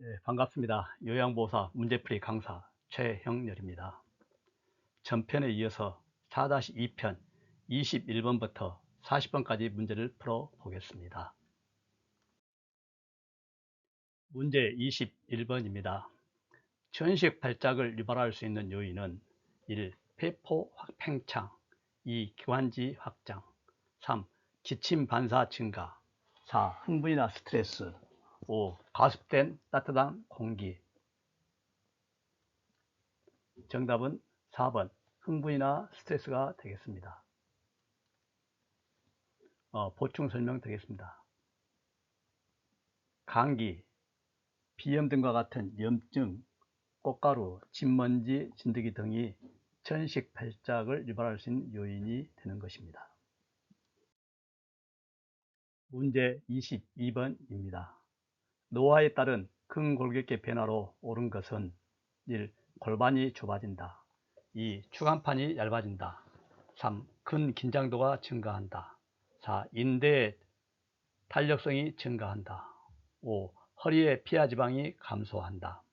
네, 반갑습니다. 요양보호사 문제풀이 강사 최형렬입니다. 전편에 이어서 4-2편 21번부터 40번까지 문제를 풀어 보겠습니다. 문제 21번입니다. 천식 발작을 유발할 수 있는 요인은 1. 폐포 팽창, 2. 기관지 확장, 3. 기침 반사 증가, 4. 흥분이나 스트레스, 5. 가습된 따뜻한 공기. 정답은 4번 흥분이나 스트레스가 되겠습니다. 보충 설명드리겠습니다. 감기, 비염 등과 같은 염증, 꽃가루, 진먼지, 진드기 등이 천식 발작을 유발할 수 있는 요인이 되는 것입니다. 문제 22번입니다. 노화에 따른 근골격계 변화로 옳은 것은 1. 골반이 좁아진다, 2. 추간판이 얇아진다, 3. 근긴장도가 증가한다, 4. 인대의 탄력성이 증가한다, 5. 허리의 피하지방이 감소한다.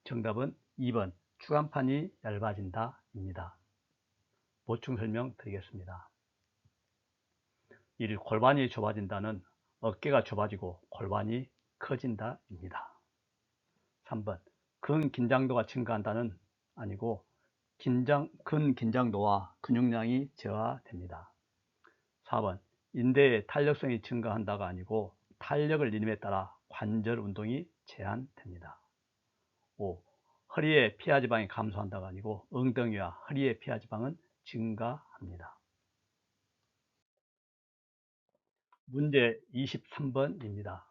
정답은 2번 추간판이 얇아진다 입니다. 보충 설명 드리겠습니다. 1. 골반이 좁아진다는 어깨가 좁아지고 골반이 커진다 입니다. 3번 근긴장도가 증가한다는 아니고 근긴장도와 근육량이 저하됩니다. 4번 인대의 탄력성이 증가한다가 아니고 탄력을 이름에 따라 관절 운동이 제한됩니다. 5. 허리의 피하지방이 감소한다가 아니고 엉덩이와 허리의 피하지방은 증가합니다. 문제 23번입니다.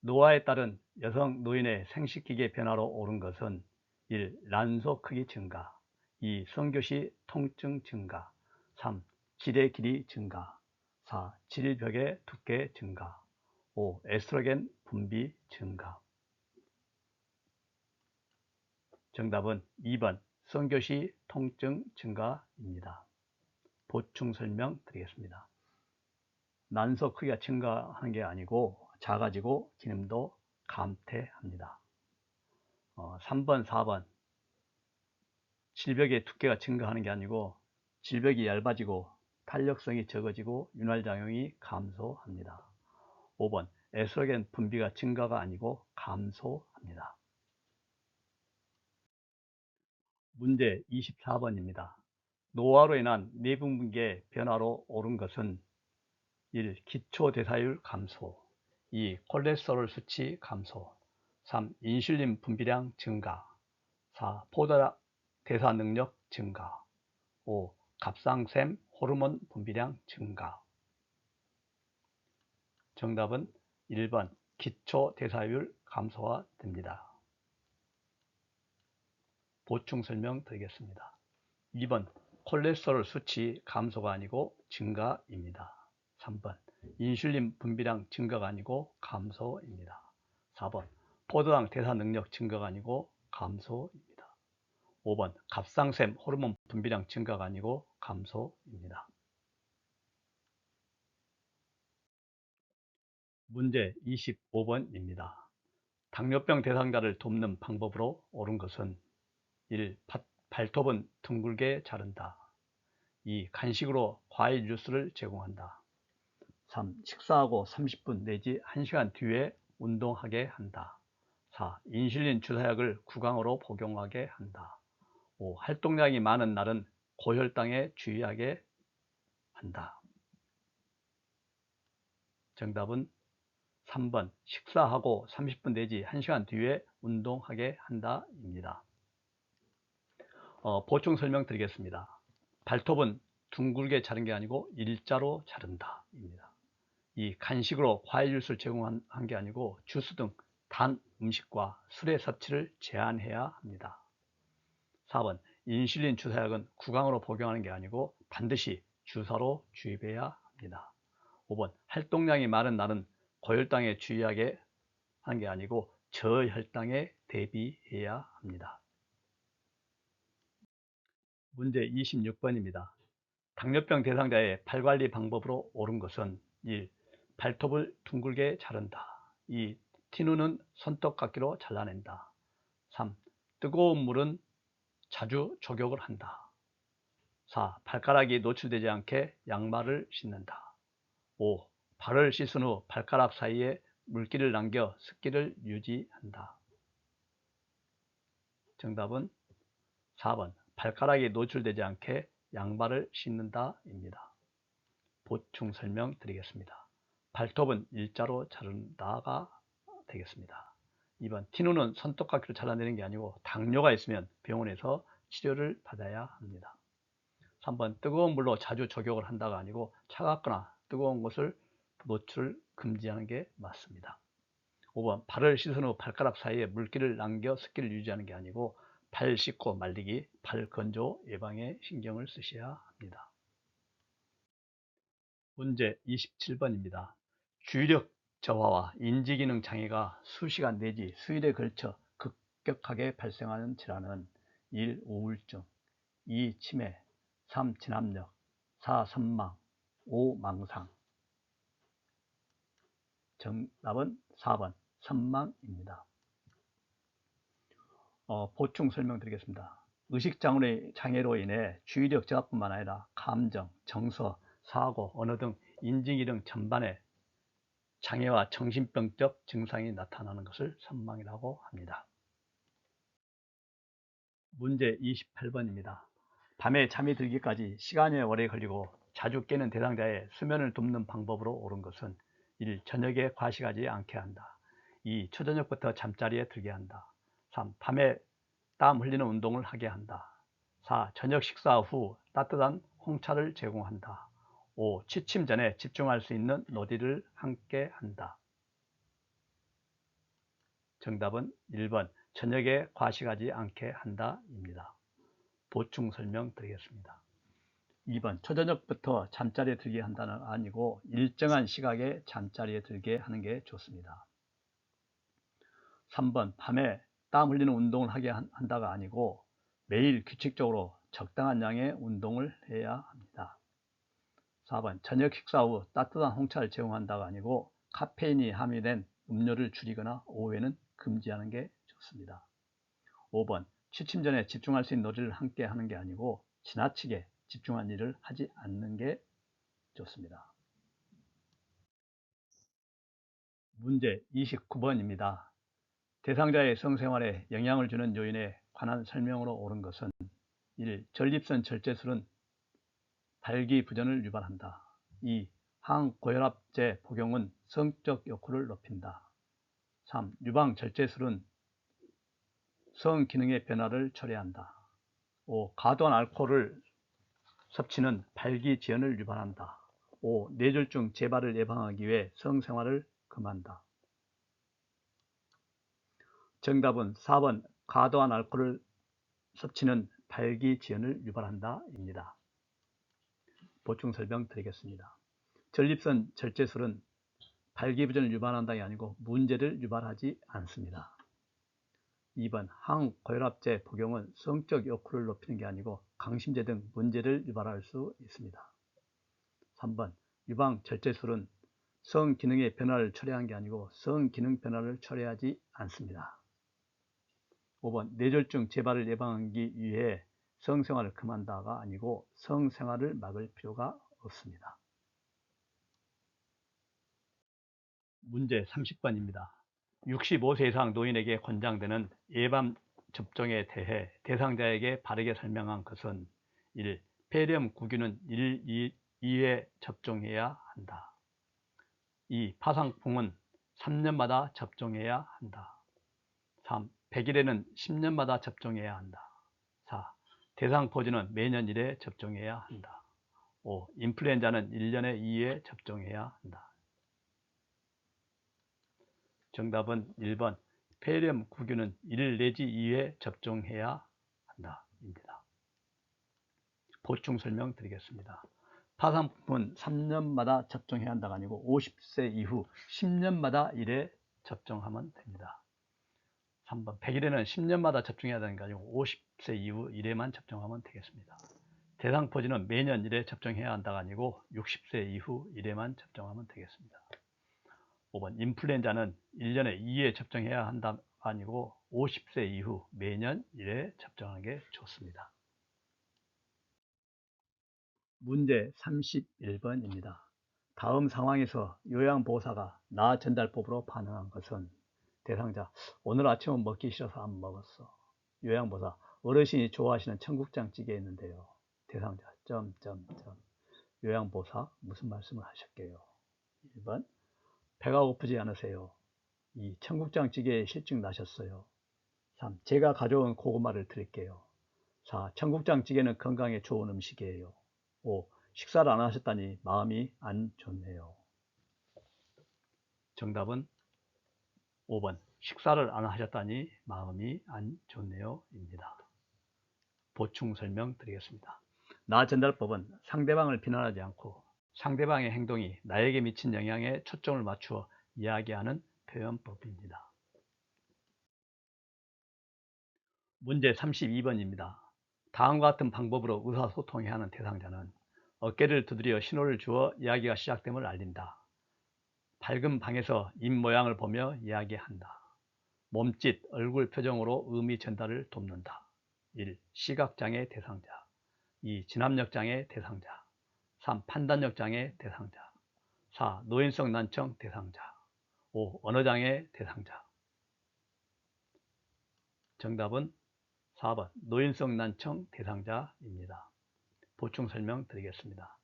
노화에 따른 여성 노인의 생식기계 변화로 옳은 것은 1. 난소 크기 증가, 2. 성교시 통증 증가, 3. 질의 길이 증가, 4. 질벽의 두께 증가, 5. 에스트로겐 분비 증가. 정답은 2번 성교시 통증 증가입니다. 보충 설명 드리겠습니다. 난소 크기가 증가하는 게 아니고 작아지고 기능도 감퇴합니다. 3번 4번 질벽의 두께가 증가하는 게 아니고 질벽이 얇아지고 탄력성이 적어지고 윤활작용이 감소합니다. 5번 에스트로겐 분비가 증가가 아니고 감소합니다. 문제 24번입니다. 노화로 인한 내분비계 변화로 옳은 것은 1. 기초대사율 감소, 2. 콜레스테롤 수치 감소, 3. 인슐린 분비량 증가, 4. 포도당 대사 능력 증가, 5. 갑상샘 호르몬 분비량 증가. 정답은 1번 기초대사율 감소가 됩니다. 보충 설명 드리겠습니다. 2번 콜레스테롤 수치 감소가 아니고 증가입니다. 3번 인슐린 분비량 증가가 아니고 감소입니다. 4번 포도당 대사 능력 증가가 아니고 감소입니다. 5번 갑상샘 호르몬 분비량 증가가 아니고 감소입니다. 문제 25번입니다. 당뇨병 대상자를 돕는 방법으로 옳은 것은 1. 발톱은 둥글게 자른다, 2. 간식으로 과일 주스를 제공한다, 3. 식사하고 30분 내지 1시간 뒤에 운동하게 한다, 4. 인슐린 주사약을 구강으로 복용하게 한다, 5. 활동량이 많은 날은 고혈당에 주의하게 한다. 정답은 3번 식사하고 30분 내지 1시간 뒤에 운동하게 한다 입니다. 보충 설명 드리겠습니다. 발톱은 둥글게 자른 게 아니고 일자로 자른다 입니다. 이 간식으로 과일 주스를 제공한 게 아니고 주스 등 단 음식과 술의 섭취를 제한해야 합니다. 4번 인슐린 주사약은 구강으로 복용하는 게 아니고 반드시 주사로 주입해야 합니다. 5번 활동량이 많은 날은 고혈당에 주의하게 하는 게 아니고 저혈당에 대비해야 합니다. 문제 26번입니다. 당뇨병 대상자의 팔관리 방법으로 옳은 것은 1. 발톱을 둥글게 자른다, 2. 티누는 손톱깎이로 잘라낸다. 3. 뜨거운 물은 자주 족욕을 한다. 4. 발가락이 노출되지 않게 양말을 신는다. 5. 발을 씻은 후 발가락 사이에 물기를 남겨 습기를 유지한다. 정답은 4번 발가락이 노출되지 않게 양발을 신는다 입니다. 보충 설명 드리겠습니다. 발톱은 일자로 자른다가 되겠습니다. 2번 티누는 손톱깎이로 잘라내는 게 아니고 당뇨가 있으면 병원에서 치료를 받아야 합니다. 3번 뜨거운 물로 자주 족욕을 한다가 아니고 차갑거나 뜨거운 것을 노출 금지하는 게 맞습니다. 5번 발을 씻은 후 발가락 사이에 물기를 남겨 습기를 유지하는 게 아니고 발 씻고 말리기, 발 건조 예방에 신경을 쓰셔야 합니다. 문제 27번입니다. 주의력 저하와 인지기능 장애가 수시간 내지 수일에 걸쳐 급격하게 발생하는 질환은 1. 우울증, 2. 치매, 3. 진압력, 4. 선망, 5. 망상. 정답은 4번 선망입니다. 보충 설명드리겠습니다. 의식장애로 인해 주의력 저하뿐만 아니라 감정, 정서, 사고, 언어 등 인지기능 전반에 장애와 정신병적 증상이 나타나는 것을 선망이라고 합니다. 문제 28번입니다. 밤에 잠이 들기까지 시간이 오래 걸리고 자주 깨는 대상자의 수면을 돕는 방법으로 옳은 것은 1. 저녁에 과식하지 않게 한다. 2. 초저녁부터 잠자리에 들게 한다. 3. 밤에 땀 흘리는 운동을 하게 한다. 4. 저녁 식사 후 따뜻한 홍차를 제공한다. 5. 취침 전에 집중할 수 있는 놀이를 함께 한다. 정답은 1번 저녁에 과식하지 않게 한다 입니다. 보충 설명 드리겠습니다. 2번 초저녁부터 잠자리에 들게 한다는 아니고 일정한 시각에 잠자리에 들게 하는 게 좋습니다. 3번 밤에 땀 흘리는 운동을 하게 한다가 아니고 매일 규칙적으로 적당한 양의 운동을 해야 합니다. 4번 저녁 식사 후 따뜻한 홍차를 제공한다가 아니고 카페인이 함유된 음료를 줄이거나 오후에는 금지하는 게 좋습니다. 5번 취침 전에 집중할 수 있는 놀이를 함께 하는 게 아니고 지나치게 집중한 일을 하지 않는 게 좋습니다. 문제 29번입니다. 대상자의 성생활에 영향을 주는 요인에 관한 설명으로 옳은 것은 1. 전립선 절제술은 발기부전을 유발한다. 2. 항고혈압제 복용은 성적 욕구를 높인다. 3. 유방절제술은 성기능의 변화를 초래한다. 5. 과도한 알코올 섭취는 발기지연을 유발한다. 5. 뇌졸중 재발을 예방하기 위해 성생활을 금한다. 정답은 4번 과도한 알코올 섭취는 발기지연을 유발한다 입니다. 보충 설명 드리겠습니다. 전립선 절제술은 발기부전을 유발한다가 아니고 문제를 유발하지 않습니다. 2번 항고혈압제 복용은 성적 욕구를 높이는 게 아니고 강심제 등 문제를 유발할 수 있습니다. 3번 유방절제술은 성기능의 변화를 초래한 게 아니고 성기능 변화를 초래하지 않습니다. 5번 뇌졸중 재발을 예방하기 위해 성생활을 금한다가 아니고 성생활을 막을 필요가 없습니다. 문제 30번입니다. 65세 이상 노인에게 권장되는 예방 접종에 대해 대상자에게 바르게 설명한 것은 1. 폐렴 구균은 1, 2회 접종해야 한다. 2. 파상풍은 3년마다 접종해야 한다. 3. 백일에는 10년마다 접종해야 한다. 4. 대상포진은 매년 1회 접종해야 한다. 5. 인플루엔자는 1년에 2회 접종해야 한다. 정답은 1번 폐렴 구균은 1 내지 2회 접종해야 한다 입니다. 보충 설명 드리겠습니다. 파상풍은 3년마다 접종해야 한다가 아니고 50세 이후 10년마다 1회 접종하면 됩니다. 3번 100일에는 10년마다 접종해야 되는 게 아니고 50세 이후 1회만 접종하면 되겠습니다. 대상포진은 매년 1회 접종해야 한다가 아니고 60세 이후 1회만 접종하면 되겠습니다. 5번 인플루엔자는 1년에 2회 접종해야 한다 아니고 50세 이후 매년 1회 접종하는 게 좋습니다. 문제 31번입니다. 다음 상황에서 요양보호사가 나 전달법으로 반응한 것은 대상자 오늘 아침은 먹기 싫어서 안 먹었어. 요양보호사 어르신이 좋아하시는 청국장 찌개 있는데요. 대상자 점점점 요양보호사 무슨 말씀을 하셨게요? 1번 배가 고프지 않으세요? 2. 청국장 찌개에 실증 나셨어요? 3. 제가 가져온 고구마를 드릴게요. 4. 청국장 찌개는 건강에 좋은 음식이에요. 5. 식사를 안 하셨다니 마음이 안 좋네요. 정답은 5번 식사를 안 하셨다니 마음이 안 좋네요 입니다. 보충 설명 드리겠습니다. 나 전달법은 상대방을 비난하지 않고 상대방의 행동이 나에게 미친 영향에 초점을 맞추어 이야기하는 표현법입니다. 문제 32번입니다. 다음과 같은 방법으로 의사소통해야 하는 대상자는 어깨를 두드려 신호를 주어 이야기가 시작됨을 알린다. 밝은 방에서 입 모양을 보며 이야기한다. 몸짓, 얼굴 표정으로 의미 전달을 돕는다. 1. 시각장애 대상자 2. 진압력장애 대상자 3. 판단력장애 대상자 4. 노인성 난청 대상자 5. 언어장애 대상자 정답은 4번 노인성 난청 대상자입니다. 보충 설명 드리겠습니다.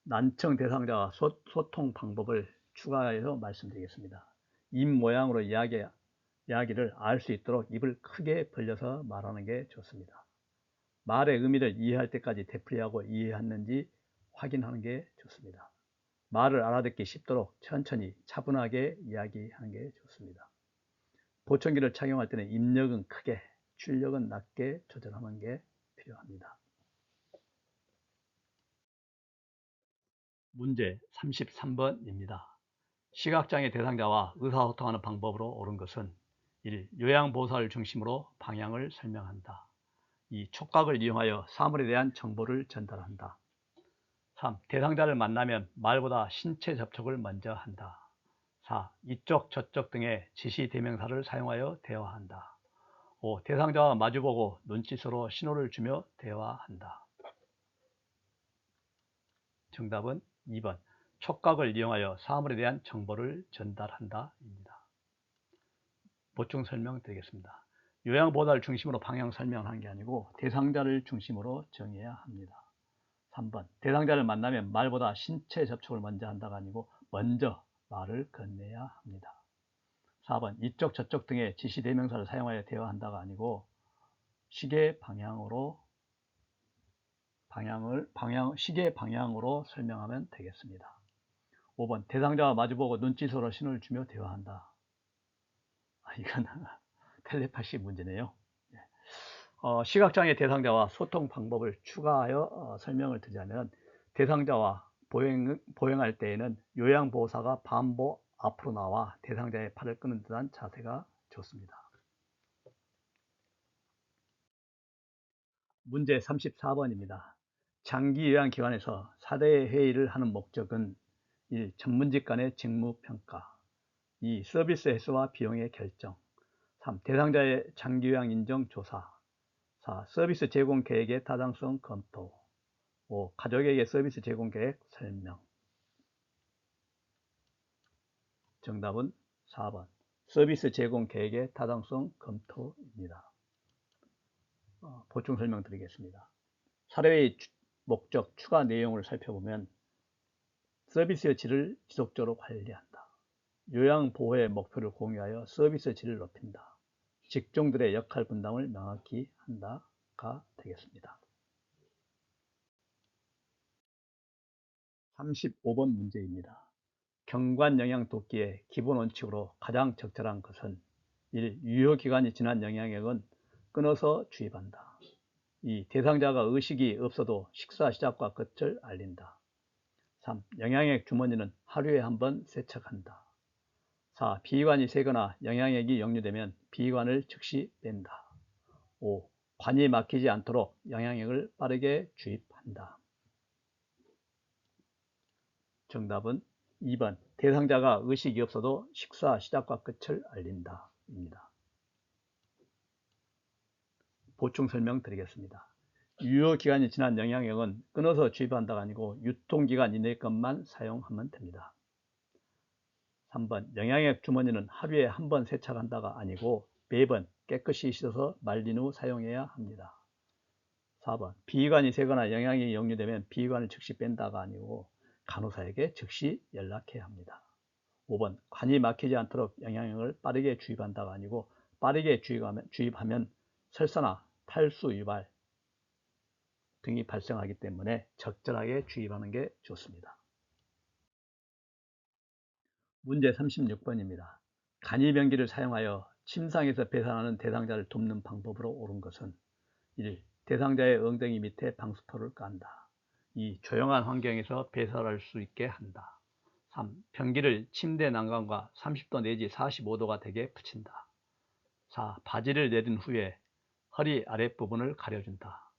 난청 대상자와 소통 방법을 추가해서 말씀드리겠습니다. 입 모양으로 이야기를 알 수 있도록 입을 크게 벌려서 말하는 게 좋습니다. 말의 의미를 이해할 때까지 되풀이하고 이해했는지 확인하는 게 좋습니다. 말을 알아듣기 쉽도록 천천히 차분하게 이야기하는 게 좋습니다. 보청기를 착용할 때는 입력은 크게, 출력은 낮게 조절하는 게 필요합니다. 문제 33번입니다. 시각장애 대상자와 의사소통하는 방법으로 옳은 것은 1. 요양보호사를 중심으로 방향을 설명한다. 2. 촉각을 이용하여 사물에 대한 정보를 전달한다. 3. 대상자를 만나면 말보다 신체 접촉을 먼저 한다. 4. 이쪽 저쪽 등의 지시 대명사를 사용하여 대화한다. 5. 대상자와 마주보고 눈짓으로 신호를 주며 대화한다. 정답은 2번 촉각을 이용하여 사물에 대한 정보를 전달한다 입니다. 보충 설명 드리겠습니다. 요양보호사를 중심으로 방향 설명하는 게 아니고 대상자를 중심으로 정해야 합니다. 3번 대상자를 만나면 말보다 신체 접촉을 먼저 한다가 아니고 먼저 말을 건네야 합니다. 4번 이쪽 저쪽 등의 지시 대명사를 사용하여 대화한다가 아니고 시계 방향으로 설명하면 되겠습니다. 5번 대상자와 마주보고 눈짓으로 신호를 주며 대화한다. 이건 텔레파시 문제네요. 시각장애 대상자와 소통 방법을 추가하여 설명을 드리자면 대상자와 보행할 때에는 요양보호사가 반보 앞으로 나와 대상자의 팔을 끄는 듯한 자세가 좋습니다. 문제 34번입니다. 장기 요양기관에서 4대 회의를 하는 목적은 1. 전문직 간의 직무평가 2. 서비스 횟수와 비용의 결정 3. 대상자의 장기요양 인정 조사 4. 서비스 제공 계획의 타당성 검토 5. 가족에게 서비스 제공 계획 설명 정답은 4번 서비스 제공 계획의 타당성 검토입니다. 보충 설명 드리겠습니다. 사례의 목적, 추가 내용을 살펴보면 서비스의 질을 지속적으로 관리한다. 요양보호의 목표를 공유하여 서비스 질을 높인다. 직종들의 역할 분담을 명확히 한다가 되겠습니다. 35번 문제입니다. 경관영양 돕기의 기본 원칙으로 가장 적절한 것은 1. 유효기간이 지난 영양액은 끊어서 주입한다. 2. 대상자가 의식이 없어도 식사 시작과 끝을 알린다. 3. 영양액 주머니는 하루에 한 번 세척한다. 4. 비관이 새거나 영양액이 역류되면 비관을 즉시 뺀다. 5. 관이 막히지 않도록 영양액을 빠르게 주입한다. 정답은 2번 대상자가 의식이 없어도 식사 시작과 끝을 알린다 입니다. 보충 설명 드리겠습니다. 유효기간이 지난 영양액은 끊어서 주입한다가 아니고 유통기간 이내 것만 사용하면 됩니다. 3번 영양액 주머니는 하루에 한 번 세척한다가 아니고 매번 깨끗이 씻어서 말린 후 사용해야 합니다. 4번 비위관이 새거나 영양액이 역류되면 비위관을 즉시 뺀다가 아니고 간호사에게 즉시 연락해야 합니다. 5번 관이 막히지 않도록 영양액을 빠르게 주입한다가 아니고 빠르게 주입하면 설사나 탈수 유발 등이 발생하기 때문에 적절하게 주입하는 게 좋습니다. 문제 36번입니다. 간이병기를 사용하여 침상에서 배설하는 대상자를 돕는 방법으로 옳은 것은 1. 대상자의 엉덩이 밑에 방수포를 깐다. 2. 조용한 환경에서 배설할 수 있게 한다. 3. 변기를 침대 난간과 30도 내지 45도가 되게 붙인다. 4. 바지를 내린 후에 허리 아랫부분을 가려준다.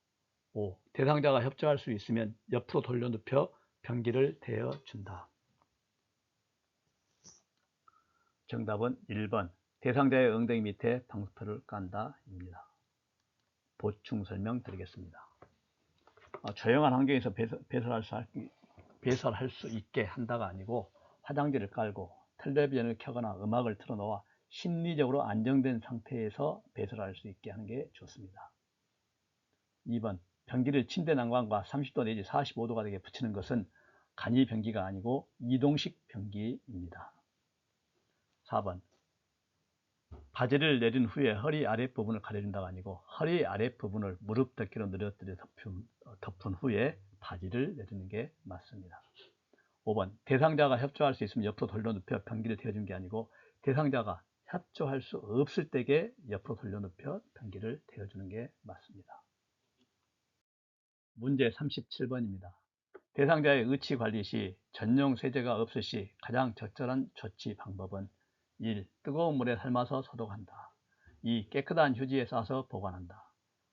5. 대상자가 협조할 수 있으면 옆으로 돌려 눕혀 변기를 대어준다. 정답은 1번 대상자의 엉덩이 밑에 방수포를 깐다 입니다. 보충 설명 드리겠습니다. 조용한 환경에서 배설할 수 있게 한다가 아니고 화장지를 깔고 텔레비전을 켜거나 음악을 틀어놓아 심리적으로 안정된 상태에서 배설할 수 있게 하는 게 좋습니다. 2번 변기를 침대 난간과 30도 내지 45도가 되게 붙이는 것은 간이 변기가 아니고 이동식 변기입니다. 4번 바지를 내린 후에 허리 아랫부분을 가려준다가 아니고 허리 아랫부분을 무릎 덮개로 늘어뜨려 덮은 후에 바지를 내리는 게 맞습니다. 5번 대상자가 협조할 수 있으면 옆으로 돌려 눕혀 변기를 대어준 게 아니고 대상자가 협조할 수 없을 때에 옆으로 돌려 눕혀 변기를 대어주는 게 맞습니다. 문제 37번입니다. 대상자의 의치 관리 시 전용 세제가 없을 시 가장 적절한 조치 방법은 1. 뜨거운 물에 삶아서 소독한다. 2. 깨끗한 휴지에 싸서 보관한다.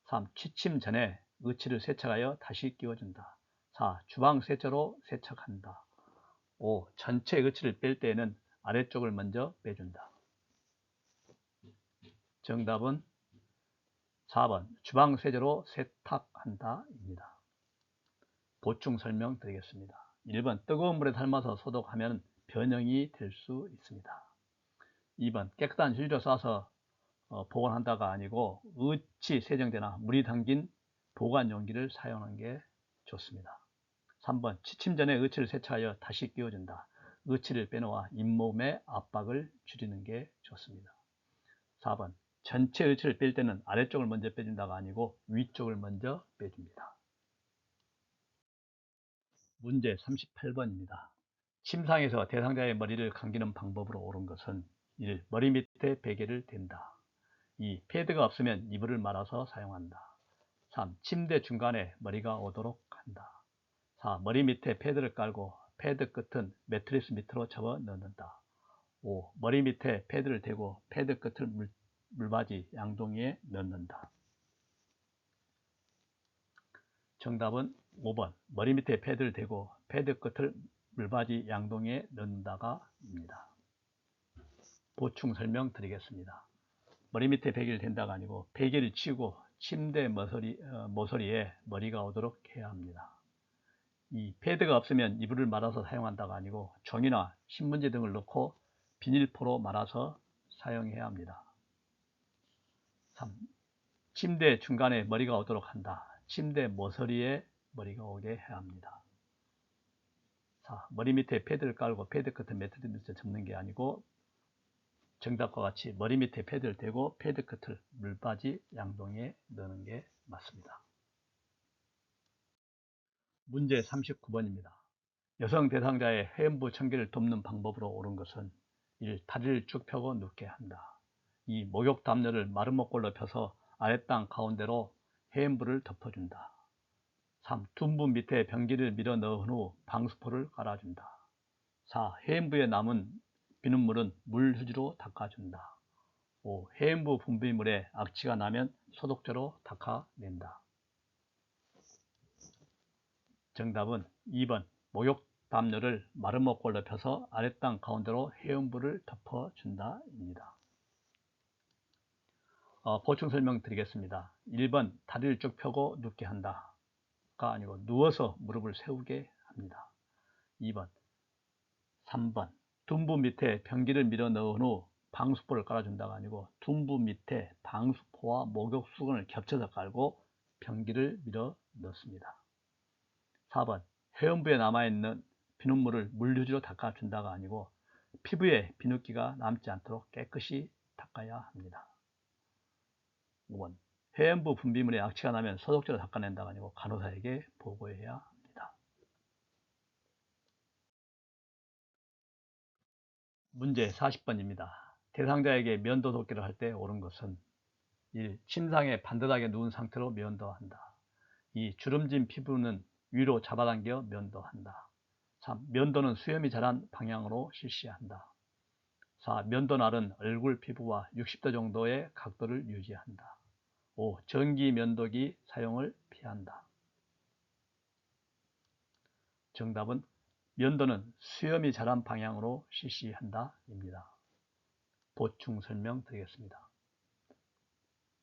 3. 취침 전에 의치를 세척하여 다시 끼워준다. 4. 주방 세제로 세척한다. 5. 전체 의치를 뺄 때에는 아래쪽을 먼저 빼준다. 정답은 4번 주방 세제로 세탁한다 입니다. 보충 설명 드리겠습니다. 1번 뜨거운 물에 삶아서 소독하면 변형이 될 수 있습니다. 2번 깨끗한 휴지로 싸서 보관한다가 아니고 의치 세정제나 물이 담긴 보관 용기를 사용하는 게 좋습니다. 3번 취침 전에 의치를 세차하여 다시 끼워준다. 의치를 빼놓아 잇몸의 압박을 줄이는 게 좋습니다. 4번 전체 의치를 뺄 때는 아래쪽을 먼저 빼준다가 아니고 위쪽을 먼저 빼줍니다. 문제 38번입니다. 침상에서 대상자의 머리를 감기는 방법으로 옳은 것은 1. 머리 밑에 베개를 댄다. 2. 패드가 없으면 이불을 말아서 사용한다. 3. 침대 중간에 머리가 오도록 한다. 4. 머리 밑에 패드를 깔고 패드 끝은 매트리스 밑으로 접어 넣는다. 5. 머리 밑에 패드를 대고 패드 끝을 물바지 양동이에 넣는다. 정답은 5번 머리 밑에 패드를 대고 패드 끝을 물바지 양동이에 넣는다가 입니다. 보충 설명 드리겠습니다. 머리 밑에 베개를 댄다가 아니고 베개를 치우고 침대 모서리에 머리가 오도록 해야 합니다. 이 패드가 없으면 이불을 말아서 사용한다가 아니고 종이나 신문지 등을 넣고 비닐포로 말아서 사용해야 합니다. 3. 침대 중간에 머리가 오도록 한다. 침대 모서리에 머리가 오게 해야 합니다. 4. 머리 밑에 패드를 깔고 패드 끝에 매트리스 밑에 접는 게 아니고 정답과 같이 머리 밑에 패드를 대고 패드 끝을 물바지 양동이에 넣는 게 맞습니다. 문제 39번입니다. 여성 대상자의 하현부 청결을 돕는 방법으로 옳은 것은 1. 다리를 쭉 펴고 눕게 한다. 2. 목욕 담요를 마른 목골로 펴서 아랫땅 가운데로 하현부를 덮어준다. 3. 둔부 밑에 변기를 밀어 넣은 후 방수포를 깔아준다. 4. 하현부에 남은 비눗물은 물휴지로 닦아준다. 5. 하현부 분비물에 악취가 나면 소독제로 닦아낸다. 정답은 2번 목욕 담요를 마름모꼴 덮여서 아랫땅 가운데로 회음부를 덮어준다 입니다. 보충 설명드리겠습니다. 1번 다리를 쭉 펴고 눕게 한다 가 아니고 누워서 무릎을 세우게 합니다. 2번 3번 둔부 밑에 변기를 밀어 넣은 후 방수포를 깔아준다가 아니고 둔부 밑에 방수포와 목욕 수건을 겹쳐서 깔고 변기를 밀어 넣습니다. 4번 회음부에 남아있는 비눗물을 물휴지로 닦아준다가 아니고 피부에 비눗기가 남지 않도록 깨끗이 닦아야 합니다. 5번 회음부 분비물에 악취가 나면 소독제로 닦아낸다가 아니고 간호사에게 보고해야 합니다. 문제 40번입니다. 대상자에게 면도 돕기를 할 때 옳은 것은 1. 침상에 반듯하게 누운 상태로 면도한다. 2. 주름진 피부는 위로 잡아당겨 면도한다. 3. 면도는 수염이 자란 방향으로 실시한다. 4. 면도날은 얼굴 피부와 60도 정도의 각도를 유지한다. 5. 전기 면도기 사용을 피한다. 정답은 면도는 수염이 자란 방향으로 실시한다 입니다. 보충 설명 드리겠습니다.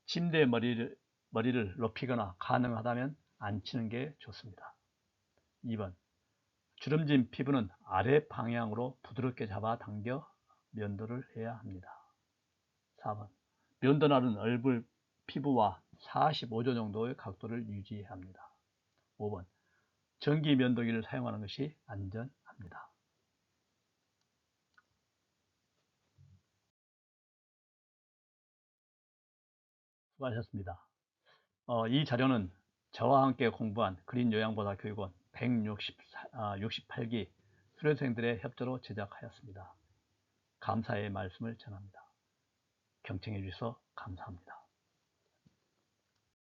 침대에 머리를 높이거나 가능하다면 앉히는 게 좋습니다. 2번 주름진 피부는 아래 방향으로 부드럽게 잡아당겨 면도를 해야 합니다. 4번 면도날은 얼굴 피부와 45도 정도의 각도를 유지해야 합니다. 5번 전기 면도기를 사용하는 것이 안전합니다. 수고하셨습니다. 이 자료는 저와 함께 공부한 그린요양보다 교육원 168기 수료생들의 협조로 제작하였습니다. 감사의 말씀을 전합니다. 경청해 주셔서 감사합니다.